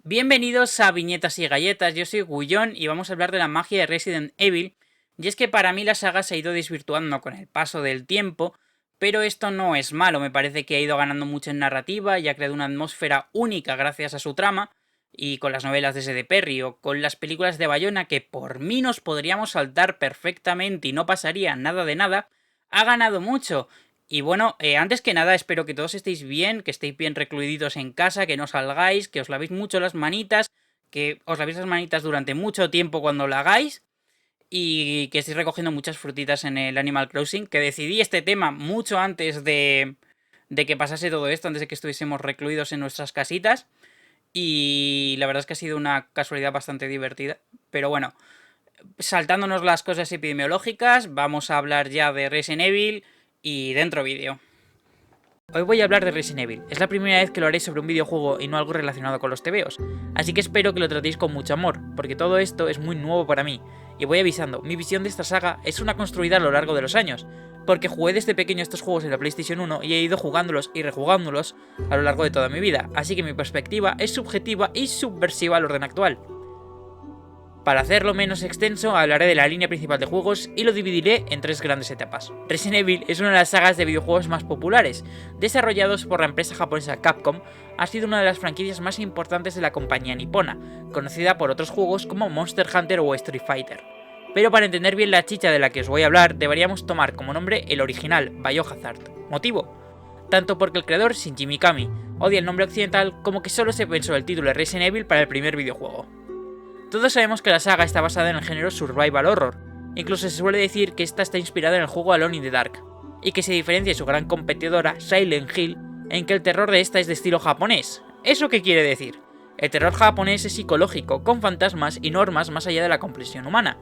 Bienvenidos a Viñetas y Galletas, yo soy Gullón y vamos a hablar de la magia de Resident Evil. Y es que para mí la saga se ha ido desvirtuando con el paso del tiempo, pero esto no es malo, me parece que ha ido ganando mucho en narrativa y ha creado una atmósfera única gracias a su trama, y con las novelas de S.D. Perry o con las películas de Bayona que por mí nos podríamos saltar perfectamente y no pasaría nada de nada, ha ganado mucho. Y bueno, antes que nada espero que todos estéis bien, que estéis bien recluiditos en casa, que no salgáis, que os lavéis mucho las manitas, que os lavéis las manitas durante mucho tiempo cuando lo hagáis y que estéis recogiendo muchas frutitas en el Animal Crossing, que decidí este tema mucho antes de que pasase todo esto, antes de que estuviésemos recluidos en nuestras casitas y la verdad es que ha sido una casualidad bastante divertida, pero bueno, saltándonos las cosas epidemiológicas, vamos a hablar ya de Resident Evil y dentro vídeo. Hoy voy a hablar de Resident Evil. Es la primera vez que lo haré sobre un videojuego y no algo relacionado con los tebeos, así que espero que lo tratéis con mucho amor, porque todo esto es muy nuevo para mí. Y voy avisando, mi visión de esta saga es una construida a lo largo de los años, porque jugué desde pequeño estos juegos en la PlayStation 1 y he ido jugándolos y rejugándolos a lo largo de toda mi vida, así que mi perspectiva es subjetiva y subversiva al orden actual. Para hacerlo menos extenso, hablaré de la línea principal de juegos y lo dividiré en tres grandes etapas. Resident Evil es una de las sagas de videojuegos más populares. Desarrollados por la empresa japonesa Capcom, ha sido una de las franquicias más importantes de la compañía nipona, conocida por otros juegos como Monster Hunter o Street Fighter. Pero para entender bien la chicha de la que os voy a hablar, deberíamos tomar como nombre el original, Biohazard. ¿Motivo? Tanto porque el creador, Shinji Mikami, odia el nombre occidental como que solo se pensó el título de Resident Evil para el primer videojuego. Todos sabemos que la saga está basada en el género Survival Horror, incluso se suele decir que esta está inspirada en el juego Alone in the Dark, y que se diferencia de su gran competidora Silent Hill en que el terror de esta es de estilo japonés. ¿Eso qué quiere decir? El terror japonés es psicológico, con fantasmas y normas más allá de la comprensión humana,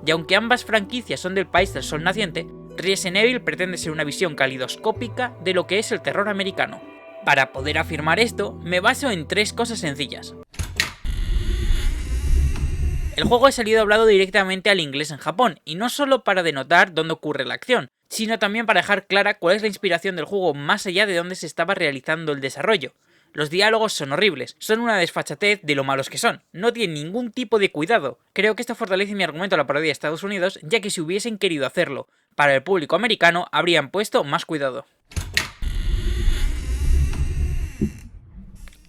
y aunque ambas franquicias son del país del sol naciente, Resident Evil pretende ser una visión calidoscópica de lo que es el terror americano. Para poder afirmar esto, me baso en tres cosas sencillas. El juego ha salido hablado directamente al inglés en Japón, y no solo para denotar dónde ocurre la acción, sino también para dejar clara cuál es la inspiración del juego más allá de dónde se estaba realizando el desarrollo. Los diálogos son horribles, son una desfachatez de lo malos que son, no tienen ningún tipo de cuidado. Creo que esto fortalece mi argumento a la parodia de Estados Unidos, ya que si hubiesen querido hacerlo para el público americano, habrían puesto más cuidado.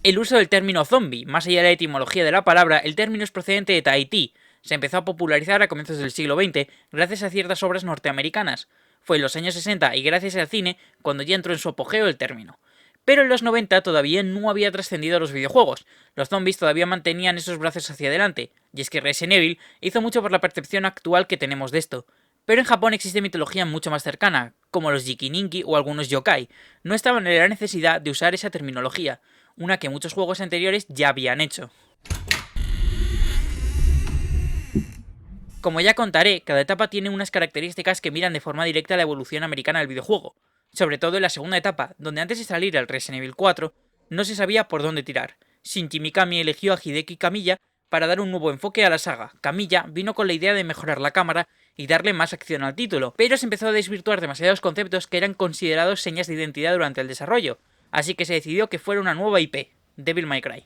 El uso del término zombie, más allá de la etimología de la palabra, el término es procedente de Tahití. Se empezó a popularizar a comienzos del siglo XX gracias a ciertas obras norteamericanas. Fue en los años 60 y gracias al cine cuando ya entró en su apogeo el término. Pero en los 90 todavía no había trascendido a los videojuegos. Los zombies todavía mantenían esos brazos hacia adelante, y es que Resident Evil hizo mucho por la percepción actual que tenemos de esto. Pero en Japón existe mitología mucho más cercana, como los Jikininki o algunos yokai. No estaban en la necesidad de usar esa terminología, una que muchos juegos anteriores ya habían hecho. Como ya contaré, cada etapa tiene unas características que miran de forma directa a la evolución americana del videojuego, sobre todo en la segunda etapa, donde antes de salir el Resident Evil 4, no se sabía por dónde tirar. Shinji Mikami eligió a Hideki Kamiya para dar un nuevo enfoque a la saga. Kamiya vino con la idea de mejorar la cámara y darle más acción al título, pero se empezó a desvirtuar demasiados conceptos que eran considerados señas de identidad durante el desarrollo, así que se decidió que fuera una nueva IP, Devil May Cry.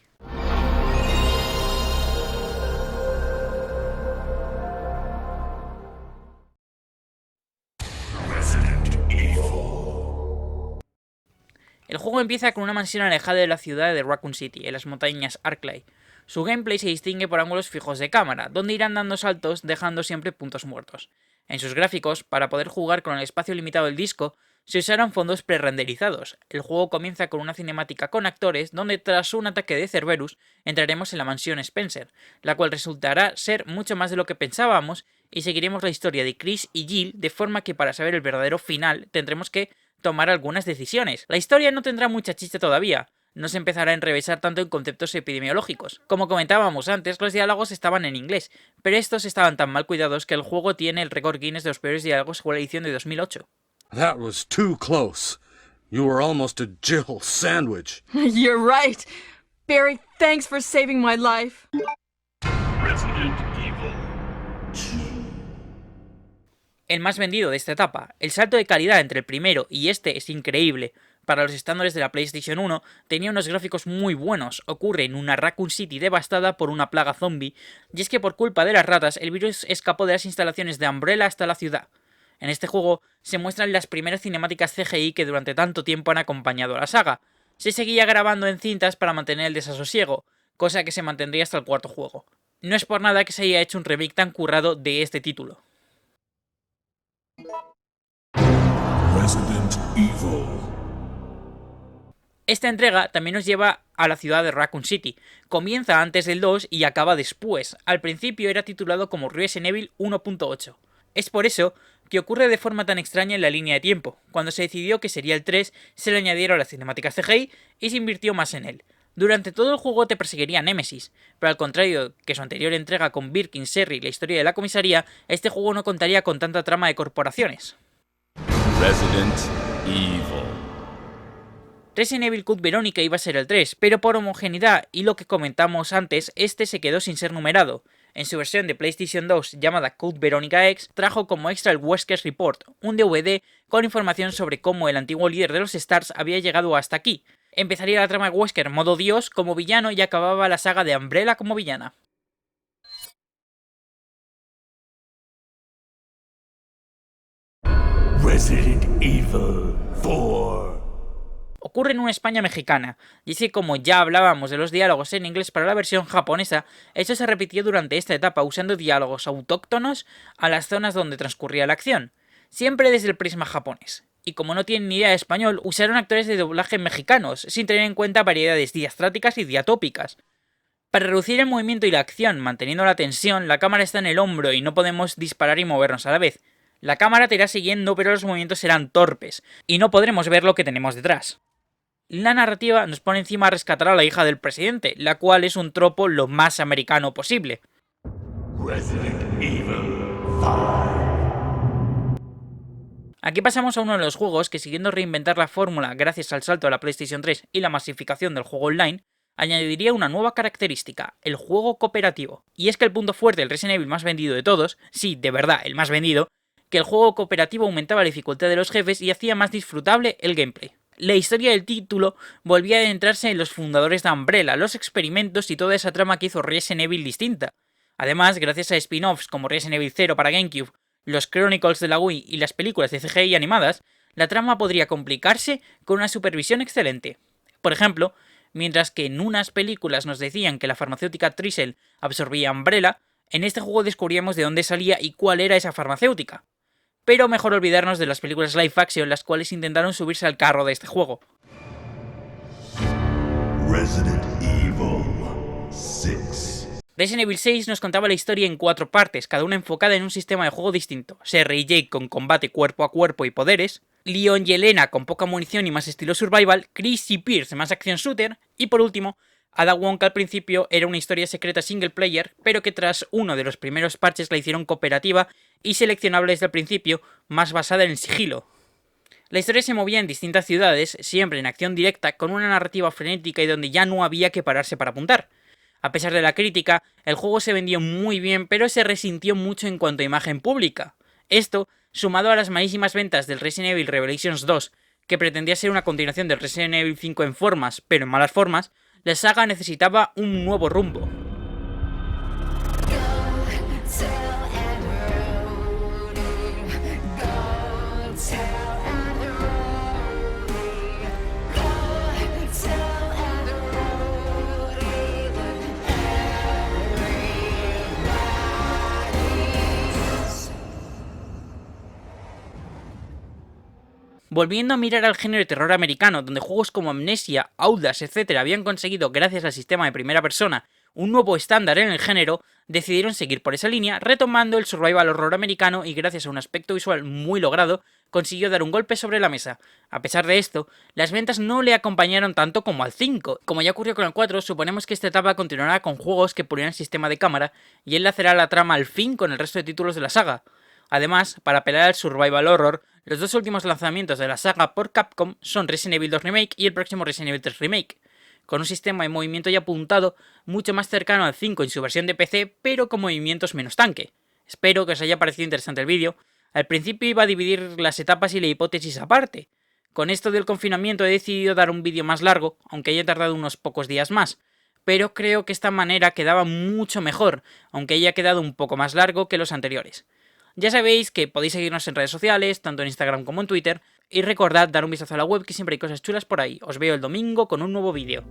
El juego empieza con una mansión alejada de la ciudad de Raccoon City, en las montañas Arklay. Su gameplay se distingue por ángulos fijos de cámara, donde irán dando saltos dejando siempre puntos muertos. En sus gráficos, para poder jugar con el espacio limitado del disco, se usaron fondos pre-renderizados. El juego comienza con una cinemática con actores, donde tras un ataque de Cerberus, entraremos en la mansión Spencer, la cual resultará ser mucho más de lo que pensábamos, y seguiremos la historia de Chris y Jill, de forma que para saber el verdadero final tendremos que tomar algunas decisiones. La historia no tendrá mucha chicha todavía, no se empezará a enrevesar tanto en conceptos epidemiológicos. Como comentábamos antes, los diálogos estaban en inglés, pero estos estaban tan mal cuidados que el juego tiene el récord Guinness de los peores diálogos según la edición de 2008. That was too close. You were almost a Jill sandwich. You're right. Barry, thanks for saving my life. Resident Evil 2. El más vendido de esta etapa. El salto de calidad entre el primero y este es increíble. para los estándares de la PlayStation 1, tenía unos gráficos muy buenos. Ocurre en una Raccoon City devastada por una plaga zombie, y es que por culpa de las ratas, el virus escapó de las instalaciones de Umbrella hasta la ciudad. En este juego se muestran las primeras cinemáticas CGI que durante tanto tiempo han acompañado a la saga. Se seguía grabando en cintas para mantener el desasosiego, cosa que se mantendría hasta el cuarto juego. No es por nada que se haya hecho un remake tan currado de este título. Resident Evil. Esta entrega también nos lleva a la ciudad de Raccoon City. Comienza antes del 2 y acaba después. Al principio era titulado como Resident Evil 1.8. Es por eso que ocurre de forma tan extraña en la línea de tiempo. Cuando se decidió que sería el 3, se le añadieron las cinemáticas CGI y se invirtió más en él. Durante todo el juego te perseguiría Nemesis, pero al contrario que su anterior entrega con Birkin, Sherry y la historia de la comisaría, este juego no contaría con tanta trama de corporaciones. Resident Evil. Resident Evil Code Verónica iba a ser el 3, pero por homogeneidad y lo que comentamos antes, este se quedó sin ser numerado. En su versión de PlayStation 2 llamada Code Verónica X, trajo como extra el Wesker Report, un DVD con información sobre cómo el antiguo líder de los Stars había llegado hasta aquí. Empezaría la trama de Wesker modo Dios como villano y acababa la saga de Umbrella como villana. Resident Evil 4. Ocurre en una España mexicana, y es que como ya hablábamos de los diálogos en inglés para la versión japonesa, esto se repitió durante esta etapa usando diálogos autóctonos a las zonas donde transcurría la acción, siempre desde el prisma japonés. Y como no tienen ni idea de español, usaron actores de doblaje mexicanos, sin tener en cuenta variedades diastráticas y diatópicas. Para reducir el movimiento y la acción, manteniendo la tensión, la cámara está en el hombro y no podemos disparar y movernos a la vez. La cámara te irá siguiendo, pero los movimientos serán torpes, y no podremos ver lo que tenemos detrás. La narrativa nos pone encima a rescatar a la hija del presidente, la cual es un tropo lo más americano posible. Resident Evil 5. Aquí pasamos a uno de los juegos que, siguiendo reinventar la fórmula gracias al salto a la PlayStation 3 y la masificación del juego online, añadiría una nueva característica, el juego cooperativo. Y es que el punto fuerte del Resident Evil más vendido de todos, sí, de verdad, el más vendido, que el juego cooperativo aumentaba la dificultad de los jefes y hacía más disfrutable el gameplay. La historia del título volvía a adentrarse en los fundadores de Umbrella, los experimentos y toda esa trama que hizo Resident Evil distinta. Además, gracias a spin-offs como Resident Evil 0 para GameCube, los Chronicles de la Wii y las películas de CGI animadas, la trama podría complicarse con una supervisión excelente. Por ejemplo, mientras que en unas películas nos decían que la farmacéutica Trisel absorbía Umbrella, en este juego descubríamos de dónde salía y cuál era esa farmacéutica. Pero mejor olvidarnos de las películas live action, las cuales intentaron subirse al carro de este juego. Resident Evil 6. Resident Evil 6 nos contaba la historia en 4 partes, cada una enfocada en un sistema de juego distinto. Sherry y Jake con combate cuerpo a cuerpo y poderes, Leon y Elena con poca munición y más estilo survival, Chris y Pierce más acción shooter, y por último, Ada Wong, que al principio era una historia secreta single player, pero que tras uno de los primeros parches la hicieron cooperativa y seleccionable desde el principio, más basada en el sigilo. La historia se movía en distintas ciudades, siempre en acción directa, con una narrativa frenética y donde ya no había que pararse para apuntar. A pesar de la crítica, el juego se vendió muy bien, pero se resintió mucho en cuanto a imagen pública. Esto, sumado a las malísimas ventas del Resident Evil Revelations 2, que pretendía ser una continuación del Resident Evil 5 en formas, pero en malas formas, la saga necesitaba un nuevo rumbo. Volviendo a mirar al género de terror americano, donde juegos como Amnesia, Outlast, etc. habían conseguido, gracias al sistema de primera persona, un nuevo estándar en el género, decidieron seguir por esa línea, retomando el survival horror americano y gracias a un aspecto visual muy logrado, consiguió dar un golpe sobre la mesa. A pesar de esto, las ventas no le acompañaron tanto como al 5. Como ya ocurrió con el 4, suponemos que esta etapa continuará con juegos que pulirán el sistema de cámara y enlazará la trama al fin con el resto de títulos de la saga. Además, para apelar al survival horror, los dos últimos lanzamientos de la saga por Capcom son Resident Evil 2 Remake y el próximo Resident Evil 3 Remake, con un sistema de movimiento ya apuntado mucho más cercano al 5 en su versión de PC, pero con movimientos menos tanque. Espero que os haya parecido interesante el vídeo. Al principio iba a dividir las etapas y la hipótesis aparte, Con esto del confinamiento he decidido dar un vídeo más largo, aunque haya tardado unos pocos días más, pero creo que esta manera quedaba mucho mejor, aunque haya quedado un poco más largo que los anteriores. Ya sabéis que podéis seguirnos en redes sociales, tanto en Instagram como en Twitter, y recordad dar un vistazo a la web que siempre hay cosas chulas por ahí. Os veo el domingo con un nuevo vídeo.